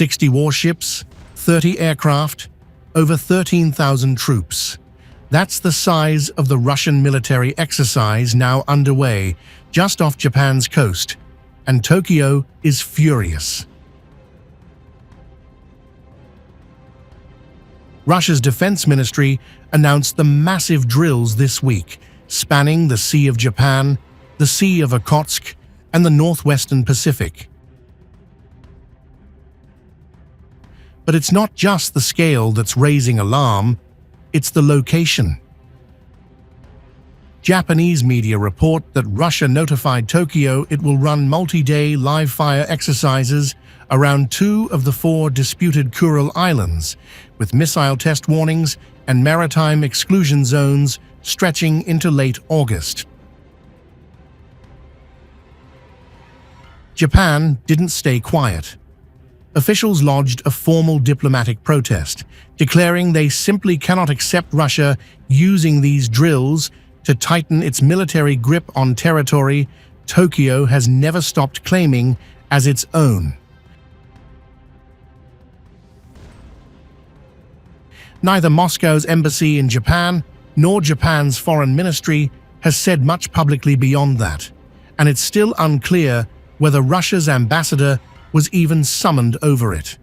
60 warships, 30 aircraft, over 13,000 troops. That's the size of the Russian military exercise now underway just off Japan's coast, and Tokyo is furious. Russia's defense ministry announced the massive drills this week, spanning the Sea of Japan, the Sea of Okhotsk, and the northwestern Pacific. But it's not just the scale that's raising alarm, it's the location. Japanese media report that Russia notified Tokyo it will run multi-day live-fire exercises around 2 of the 4 disputed Kuril Islands, with missile test warnings and maritime exclusion zones stretching into late August. Japan didn't stay quiet. Officials lodged a formal diplomatic protest, declaring they simply cannot accept Russia using these drills to tighten its military grip on territory Tokyo has never stopped claiming as its own. Neither Moscow's embassy in Japan nor Japan's foreign ministry has said much publicly beyond that, and it's still unclear whether Russia's ambassador was even summoned over it.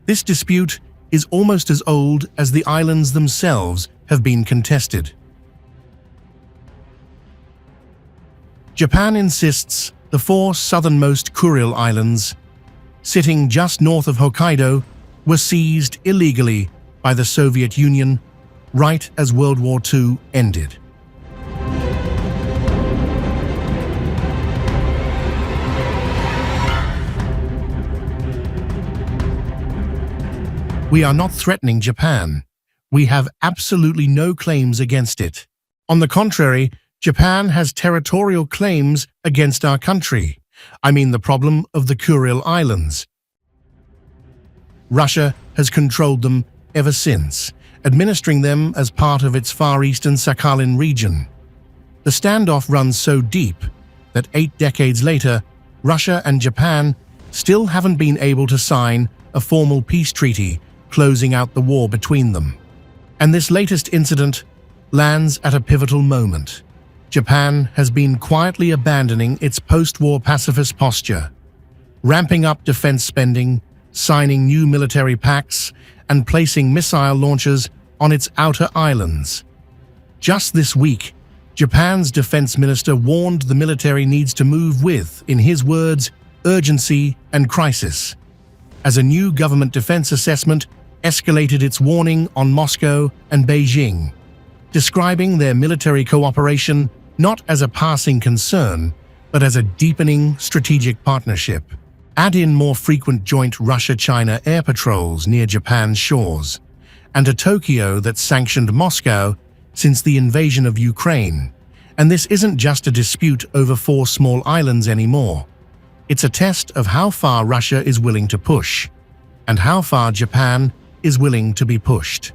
This dispute is almost as old as the islands themselves have been contested. Japan insists the 4 southernmost Kuril Islands, sitting just north of Hokkaido, were seized illegally by the Soviet Union right as World War II ended. We are not threatening Japan. We have absolutely no claims against it. On the contrary, Japan has territorial claims against our country. I mean the problem of the Kuril Islands. Russia has controlled them ever since, administering them as part of its Far Eastern Sakhalin region. The standoff runs so deep that 8 decades later, Russia and Japan still haven't been able to sign a formal peace treaty closing out the war between them. And this latest incident lands at a pivotal moment. Japan has been quietly abandoning its post-war pacifist posture, ramping up defense spending, signing new military pacts, and placing missile launchers on its outer islands. Just this week, Japan's defense minister warned the military needs to move with, in his words, urgency and crisis, as a new government defense assessment escalated its warning on Moscow and Beijing, describing their military cooperation not as a passing concern, but as a deepening strategic partnership. Add in more frequent joint Russia-China air patrols near Japan's shores, and a Tokyo that's sanctioned Moscow since the invasion of Ukraine. And this isn't just a dispute over 4 small islands anymore. It's a test of how far Russia is willing to push, and how far Japan is willing to be pushed.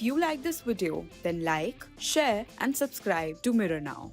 If you like this video, then like, share and subscribe to Mirror Now.